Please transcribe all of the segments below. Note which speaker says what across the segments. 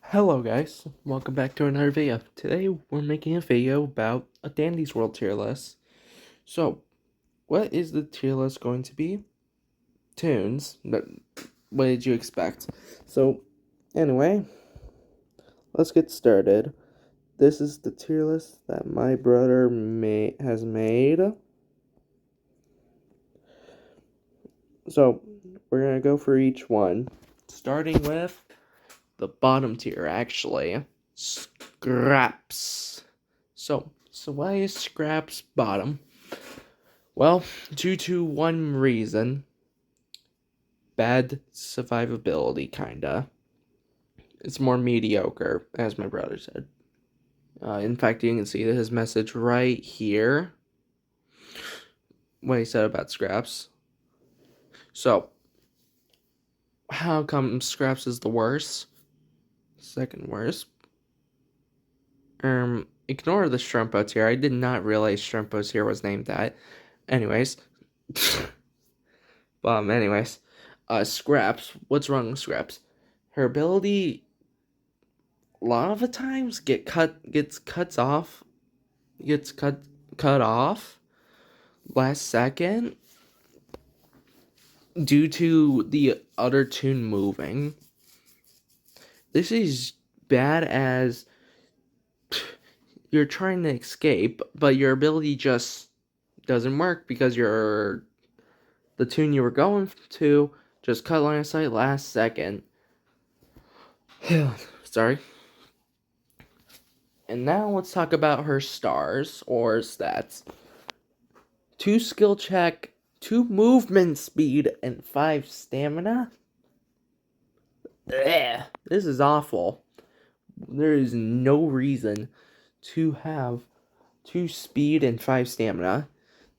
Speaker 1: Hello guys, welcome back to another video. Today we're making a video about a Dandy's World tier list. So, what is the tier list going to be? Tunes. But what did you expect? So, anyway, let's get started. This is the tier list that my brother has made. So, we're gonna go for each one, starting with the bottom tier, actually. Scraps. So why is Scraps bottom? Well, due to one reason. Bad survivability, kinda. It's more mediocre, as my brother said. In fact, you can see his message right here. What he said about Scraps. So, how come Scraps is the worst? Second worst. Ignore the Shrimpo tier. I did not realize Shrimpo tier was named that. Anyways. Scraps. What's wrong with Scraps? Her ability, a lot of the times, gets cut off last second due to the other Toon moving. This is bad as you're trying to escape, but your ability just doesn't work because the Toon you were going to just cut line of sight last second. Sorry. And now let's talk about her stars or stats. 2 skill check, 2 movement speed, and 5 stamina? Ugh, this is awful. There is no reason to have 2 speed and 5 stamina.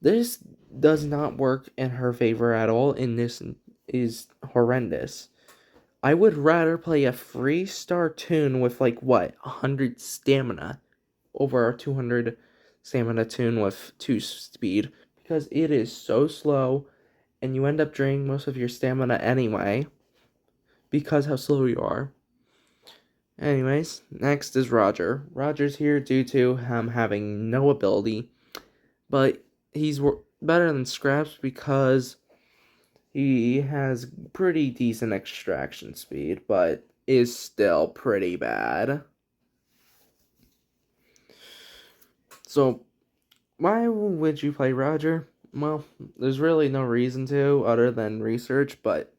Speaker 1: This does not work in her favor at all, and this is horrendous. I would rather play a 3-star Toon with 100 stamina over a 200 stamina Toon with 2 speed, because it is so slow and you end up draining most of your stamina anyway because how slow you are. Anyways, next is Roger. Roger's here due to him having no ability, but he's better than Scraps because he has pretty decent extraction speed, but is still pretty bad. So, why would you play Roger? Well, there's really no reason to other than research, but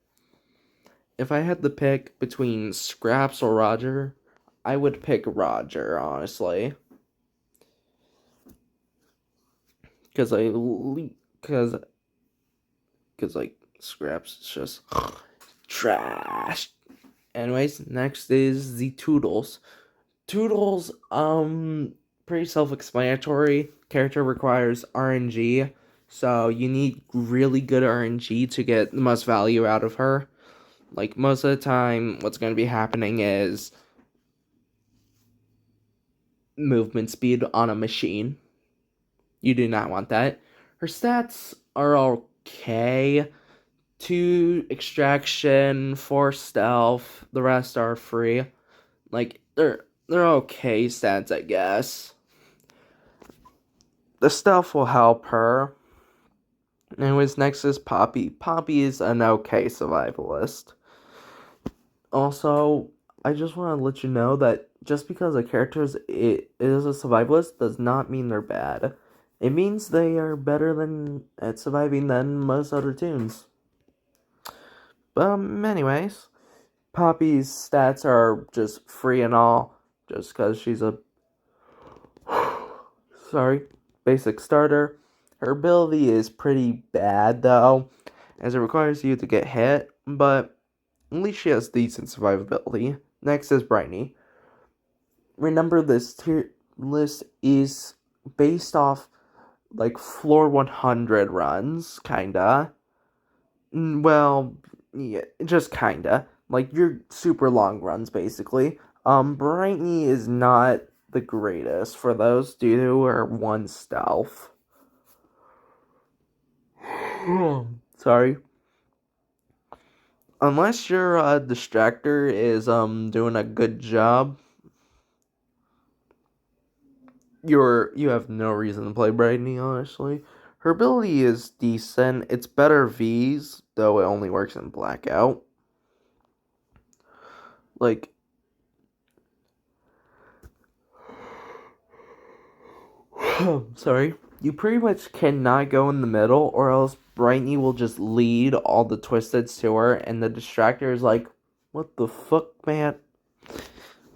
Speaker 1: if I had to pick between Scraps or Roger, I would pick Roger, honestly. Cause Scraps is just trash. Anyways, next is the Toodles. Toodles, pretty self-explanatory. Character requires RNG, so you need really good RNG to get the most value out of her. Like, most of the time, what's going to be happening is movement speed on a machine. You do not want that. Her stats are okay. 2 extraction, 4 stealth, the rest are free. Like, they're okay stats, I guess. The stealth will help her. Anyways, next is Poppy. Poppy is an okay survivalist. Also, I just want to let you know that just because a character is a survivalist does not mean they're bad. It means they are better at surviving than most other Toons. But anyways, Poppy's stats are just free and all, just because she's a basic starter. Her ability is pretty bad though, as it requires you to get hit, but at least she has decent survivability. Next is Brightney. Remember, this tier list is based off floor 100 runs, kinda. Well, yeah, just kinda. Like your super long runs, basically. Brightney is not the greatest for those due to her 1 stealth. Sorry. Unless your distractor is doing a good job, you have no reason to play Brightney, honestly. Her ability is decent. It's better V's, though it only works in Blackout. Like, sorry. You pretty much cannot go in the middle, or else Brightney will just lead all the Twisteds to her, and the distractor is like, what the fuck, man?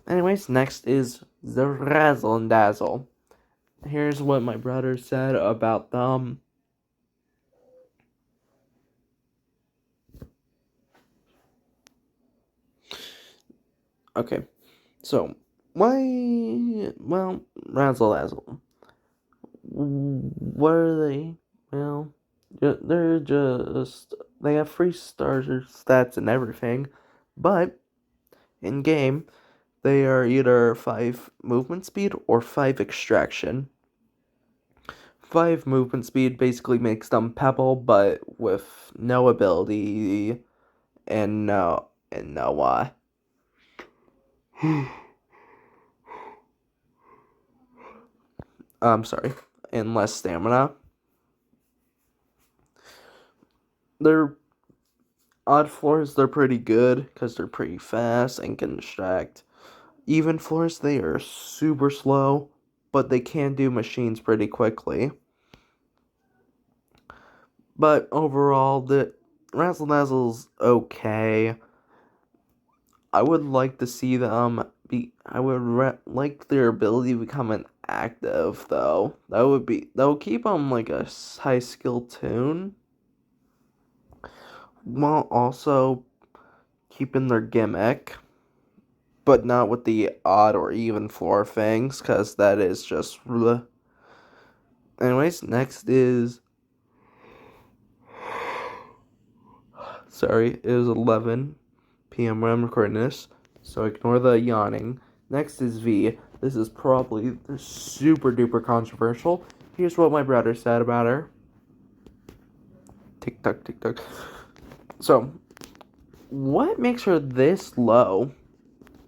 Speaker 1: Anyways, next is the Razzle and Dazzle. Here's what my brother said about them. Okay, so Razzle Dazzle. What are they? Well, they have free starter stats and everything, but in game they are either 5 movement speed or 5 extraction. 5 movement speed basically makes them Pebble, but with no ability and no I'm sorry, and less stamina. They're odd floors, they're pretty good because they're pretty fast and can distract. Even floors, they are super slow, but they can do machines pretty quickly. But overall, the Razzle Dazzle's okay. I would like to see them like their ability becoming active though. That would keep them like a high skill Toon, while also keeping their gimmick, but not with the odd or even floor things, because that is just bleh. Anyways, next is sorry, it is 11 p.m. when I'm recording this, so ignore the yawning. Next is V. This is probably super duper controversial. Here's what my brother said about her. Tick tock, tick tock. So, what makes her this low?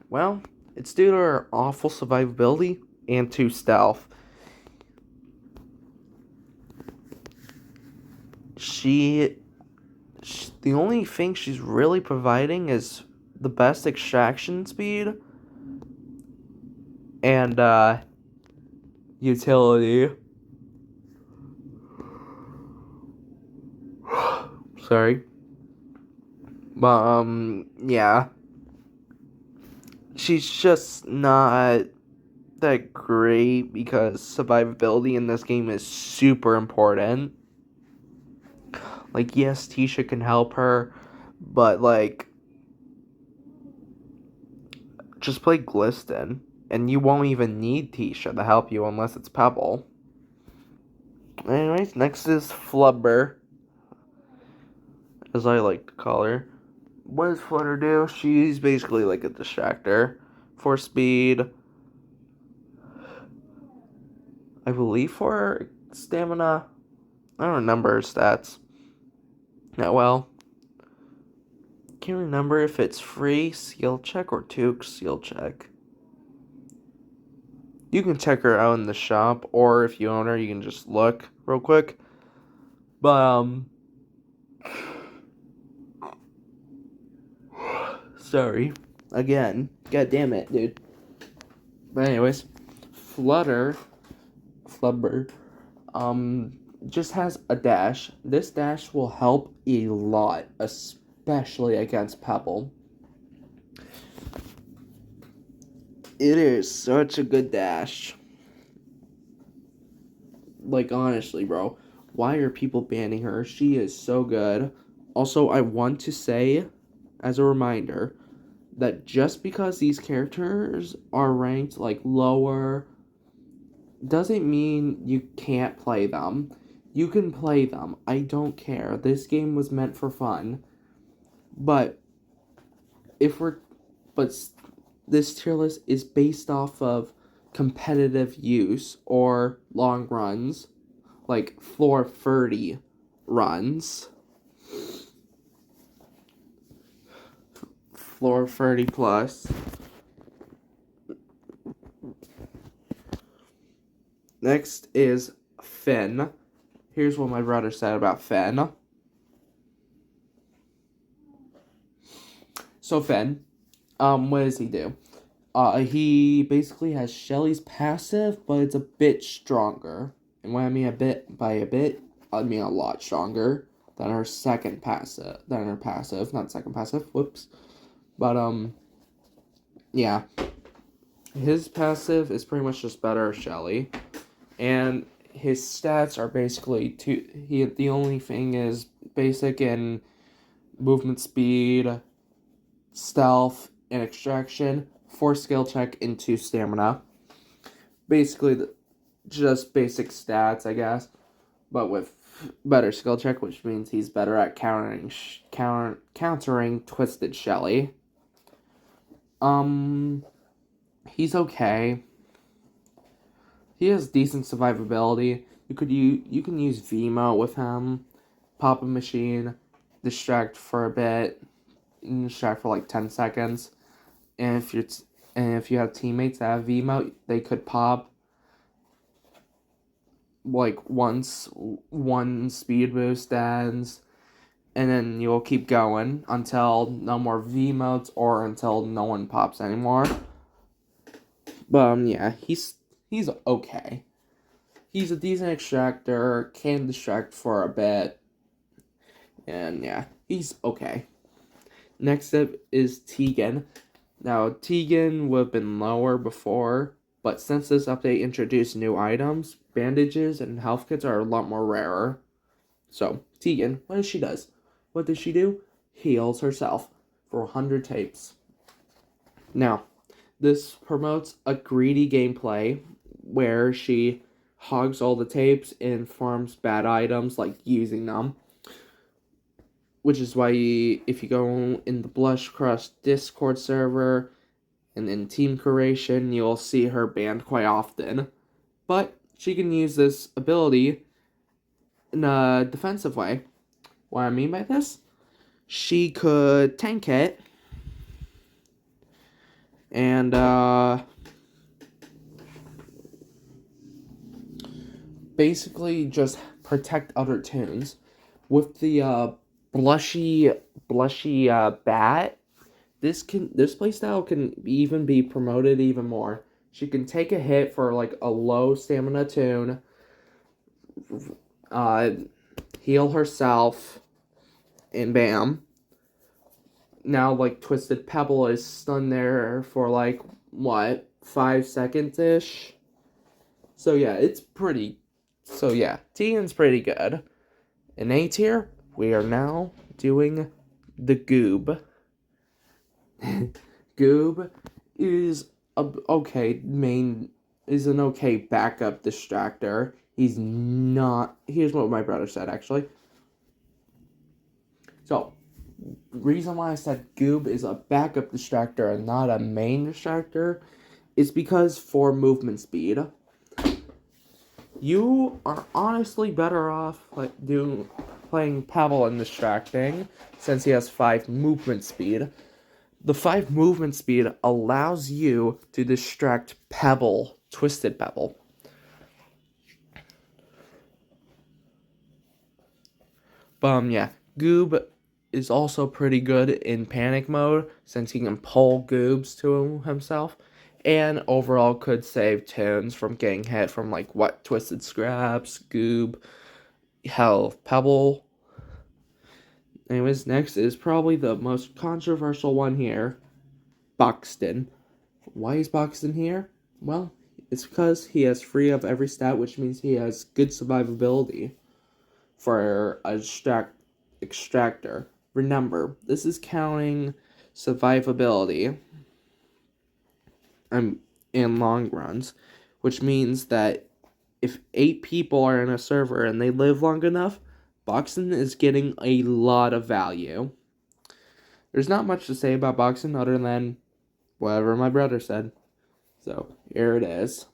Speaker 1: Well, it's due to her awful survivability and to stealth. The only thing she's really providing is the best extraction speed and utility. Sorry. But yeah. She's just not that great because survivability in this game is super important. Like, yes, Tisha can help her, but like, just play Glisten, and you won't even need Tisha to help you unless it's Pebble. Anyways, next is Flubber, as I like to call her. What does Flutter do? She's basically like a distractor. For speed, I believe for stamina, I don't remember her stats. Yeah, well, can't remember if it's free skill check or 2 skill check. You can check her out in the shop, or if you own her, you can just look real quick. But sorry, again, god damn it, dude. But anyways, Flubber, just has a dash. This dash will help a lot, especially against Pebble. It is such a good dash. Like, honestly, bro, why are people banning her? She is so good. Also, I want to say, as a reminder, that just because these characters are ranked, like, lower, doesn't mean you can't play them. You can play them. I don't care. This game was meant for fun. But this tier list is based off of competitive use or long runs, like floor 30 runs. floor 30 plus. Next is Finn. Here's what my brother said about Finn. So Finn, what does he do? He basically has Shelly's passive, but it's a bit stronger. And when I mean by a bit, I mean a lot stronger than her passive, not second passive, whoops. But, yeah. His passive is pretty much just better Shelly. And his stats are basically the only thing is basic in movement speed, stealth, and extraction, 4 skill check, and 2 stamina. Basically, just basic stats, I guess, but with better skill check, which means he's better at countering Twisted Shelly. He's okay. He has decent survivability. You can use Vemo with him, pop a machine, distract for a bit, distract for like 10 seconds, and if you have teammates that have Vemo, they could pop like once one speed boost ends, and then you'll keep going until no more V-modes or until no one pops anymore. But yeah, he's okay. He's a decent extractor, can distract for a bit, and yeah, he's okay. Next up is Tegan. Now, Tegan would have been lower before, but since this update introduced new items, bandages and health kits are a lot more rarer. So, Tegan, what does she do? What does she do? Heals herself for 100 tapes. Now, this promotes a greedy gameplay where she hogs all the tapes and farms bad items like using them. Which is why if you go in the Blush Crush Discord server and in Team Curation, you'll see her banned quite often. But she can use this ability in a defensive way. What I mean by this? She could tank it and basically just protect other Toons. With the blushy bat, this playstyle can even be promoted even more. She can take a hit for like a low stamina Toon, heal herself, and bam. Now like Twisted Pebble is stunned there for like 5 seconds ish. So yeah, Tegan's pretty good. In A tier, we are now doing the Goob. Goob is an okay backup distractor. He's not. Here's what my brother said actually. So, reason why I said Goob is a backup distractor and not a main distractor is because for movement speed, you are honestly better off playing Pebble and distracting, since he has 5 movement speed. The 5 movement speed allows you to distract Pebble, Twisted Pebble. Yeah, Goob is also pretty good in panic mode, since he can pull Goobs to himself, and overall could save Toons from getting hit from Twisted Scraps, Goob, hell, Pebble. Anyways, next is probably the most controversial one here, Boxten. Why is Boxten here? Well, it's because he has 3 of every stat, which means he has good survivability for a extractor. Remember, this is counting survivability in long runs, which means that if 8 people are in a server and they live long enough, Boxten is getting a lot of value. There's not much to say about Boxten other than whatever my brother said. So, here it is.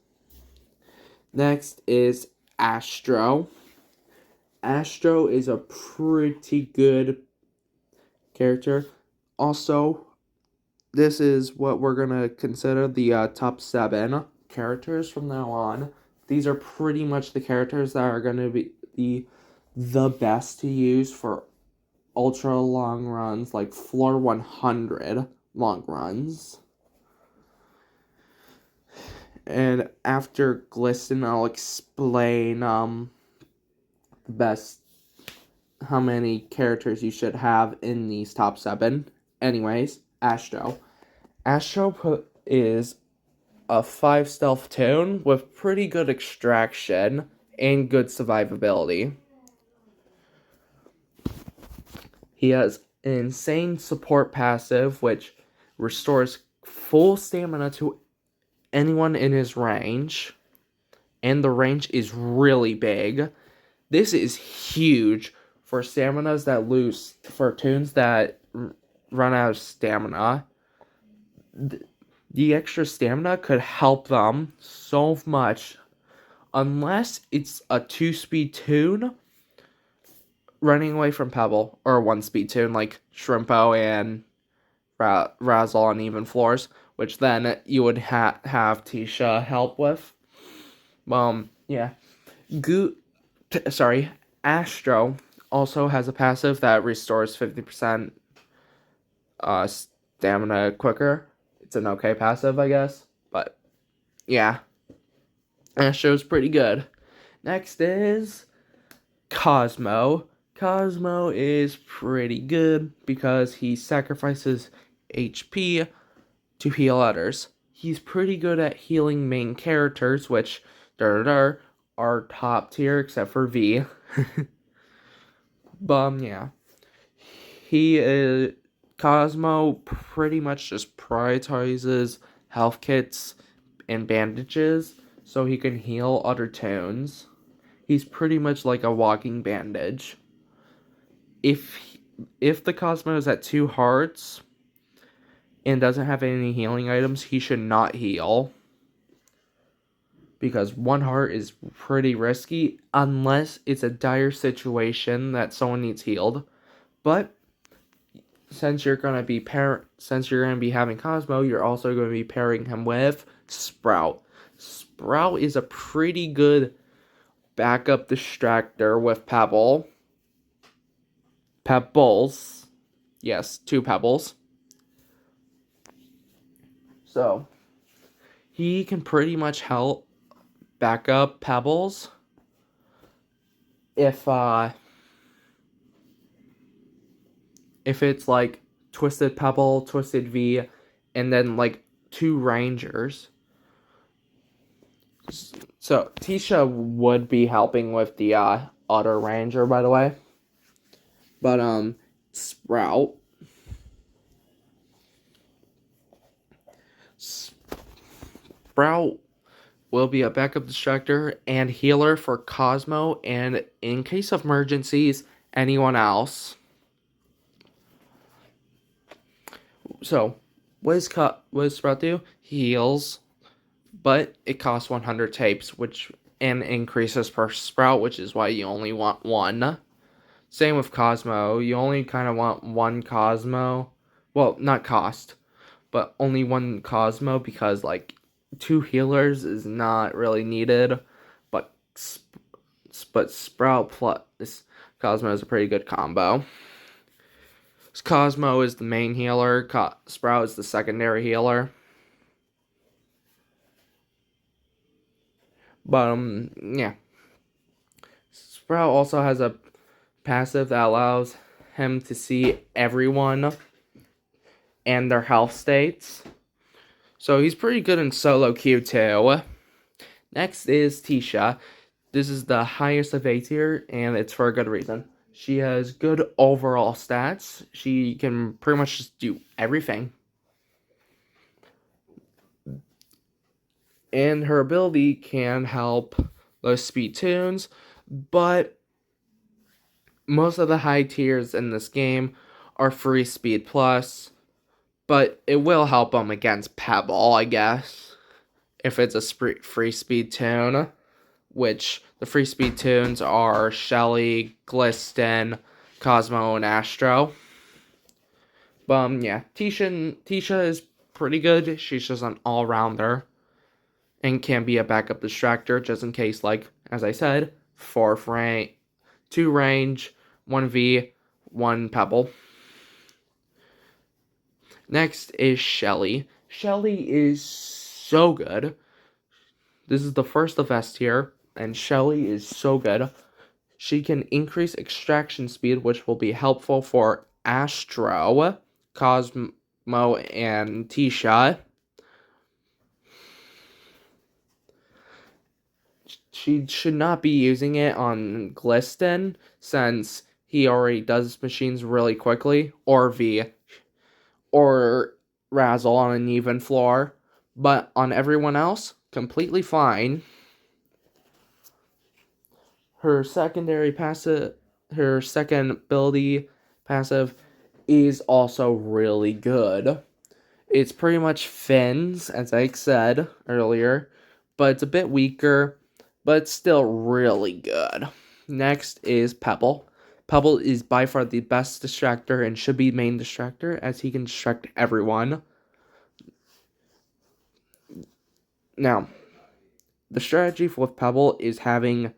Speaker 1: Next is Astro. Astro is a pretty good character. Also, this is what we're going to consider the top 7 characters from now on. These are pretty much the characters that are going to be the best to use for ultra long runs, like floor 100 long runs. And after Glisten, I'll explain the best, how many characters you should have in these top 7. Anyways, Astro. Astro is a 5 stealth Toon with pretty good extraction and good survivability. He has an insane support passive, which restores full stamina to anyone in his range. And the range is really big. This is huge for staminas that lose, for Toons that run out of stamina. The extra stamina could help them so much, unless it's a 2-speed Toon running away from Pebble, or a 1-speed Toon like Shrimpo and Razzle on even floors, which then you would have Tisha help with. Yeah. Astro also has a passive that restores 50% stamina quicker. It's an okay passive, I guess. But, yeah. Astro's pretty good. Next is Cosmo. Cosmo is pretty good because he sacrifices HP to heal others. He's pretty good at healing main characters, which are top tier except for V. Yeah. Cosmo pretty much just prioritizes health kits and bandages so he can heal other Toons. He's pretty much like a walking bandage. If the Cosmo is at 2 hearts and doesn't have any healing items, he should not heal. Because 1 heart is pretty risky unless it's a dire situation that someone needs healed. But since you're gonna be having Cosmo, you're also going to be pairing him with Sprout. Sprout is a pretty good backup distractor with Pebbles. Yes, 2 Pebbles. So he can pretty much help back up Pebbles if it's like Twisted Pebble, Twisted V, and then like 2 Rangers. So Tisha would be helping with the Other Ranger, by the way. But Sprout will be a backup distractor and healer for Cosmo, and in case of emergencies, anyone else. So, what does Sprout do? He heals, but it costs 100 tapes, and increases per Sprout, which is why you only want 1. Same with Cosmo. You only kind of want 1 Cosmo. Well, not cost, but only 1 Cosmo because, like, 2 healers is not really needed. But Sprout plus Cosmo is a pretty good combo. Cosmo is the main healer. Sprout is the secondary healer. But, yeah. Sprout also has a passive that allows him to see everyone and their health states. So he's pretty good in solo queue too. Next is Tisha. This is the highest of A tier, and it's for a good reason. She has good overall stats. She can pretty much just do everything. And her ability can help those speed Toons, but most of the high tiers in this game are free speed plus, but it will help them against Pebble, I guess, if it's a free speed Toon, which the free speed Toons are Shelly, Glisten, Cosmo, and Astro. Yeah, Tisha is pretty good. She's just an all-rounder and can be a backup distractor just in case, like, as I said, 2 range, 1 V, 1 Pebble. Next is Shelly. Shelly is so good. This is the first of S tier, and Shelly is so good. She can increase extraction speed, which will be helpful for Astro, Cosmo, and Tisha. She should not be using it on Glisten, since he already does machines really quickly, or V, or Razzle on an even floor. But on everyone else, completely fine. Her second ability passive is also really good. It's pretty much fins, as I said earlier, but it's a bit weaker, but it's still really good. Next is Pebble. Pebble is by far the best distractor and should be main distractor, as he can distract everyone. Now, the strategy with Pebble is having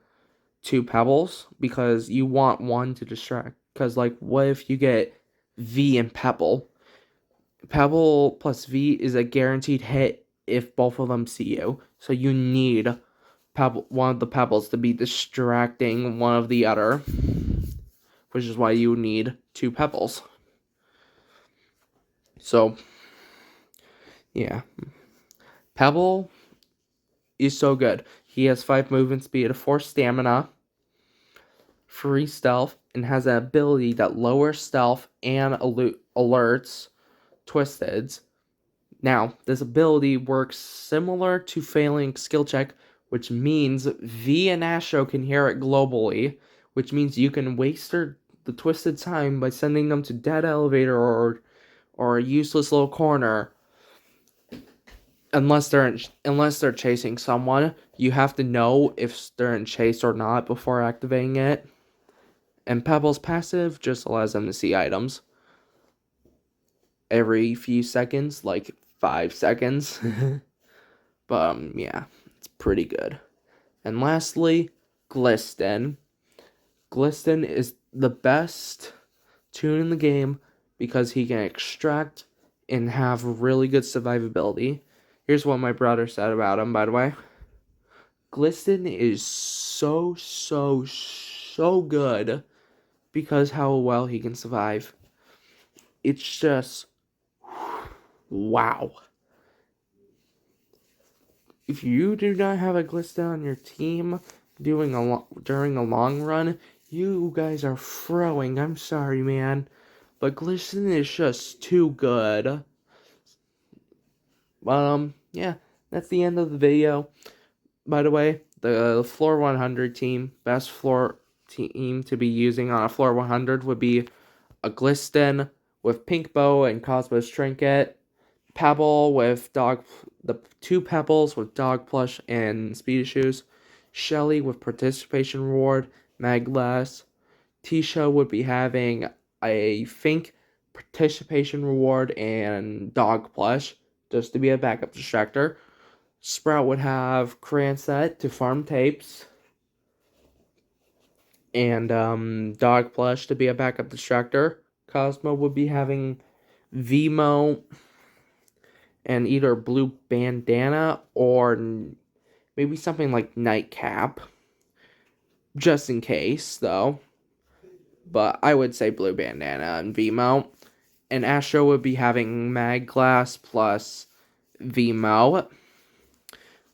Speaker 1: 2 Pebbles, because you want one to distract. Because, like, what if you get V and Pebble? Pebble plus V is a guaranteed hit if both of them see you. So you need one of the Pebbles to be distracting one of the other, which is why you need 2 Pebbles. So, yeah. Pebble is so good. He has 5 movement speed, 4 stamina, 3 stealth, and has an ability that lowers stealth and alerts Twisteds. Now, this ability works similar to failing skill check, which means V and Astro can hear it globally, which means you can waste the Twisted time by sending them to dead elevator or a useless little corner. Unless they're chasing someone, you have to know if they're in chase or not before activating it. And Pebble's passive just allows them to see items every few seconds, like 5 seconds. But yeah, it's pretty good. And lastly, Glisten. Glisten is the best Toon in the game because he can extract and have really good survivability. Here's what my brother said about him, by the way. Glisten is so good because how well he can survive. It's just wow. If you do not have a Glisten on your team during a long run, you guys are throwing. I'm sorry, man. But Glisten is just too good. Yeah, that's the end of the video. By the way, the Floor 100 team, best floor team to be using on a Floor 100 would be a Glisten with Pink Bow and Cosmo's Trinket, Pebble with the 2 Pebbles with Dog Plush and Speedy Shoes, Shelly with Participation Reward, Maglass, Tisha would be having, I think, Participation Reward and Dog Plush, just to be a backup distractor. Sprout would have Crayon Set to farm tapes, and Dog Plush to be a backup distractor. Cosmo would be having Vimo and either Blue Bandana or maybe something like Nightcap, just in case, though. But I would say Blue Bandana and Vimo. And Astro would be having Mag Glass plus Vimo.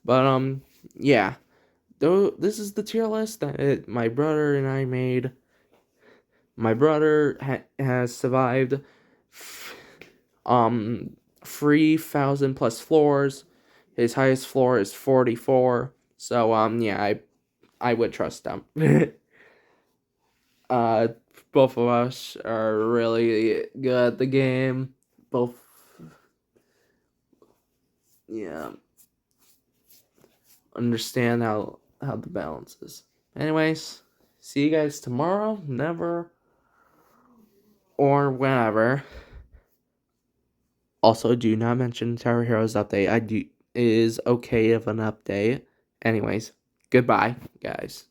Speaker 1: But, yeah. Though this is the tier list that my brother and I made. My brother has survived 3,000 plus floors. His highest floor is 44. So yeah, I would trust him. Both of us are really good at the game. Both, yeah, understand how the balance is. Anyways, see you guys tomorrow. Never or whenever. Also, do not mention Tower Heroes update. It is okay of an update. Anyways, goodbye, guys.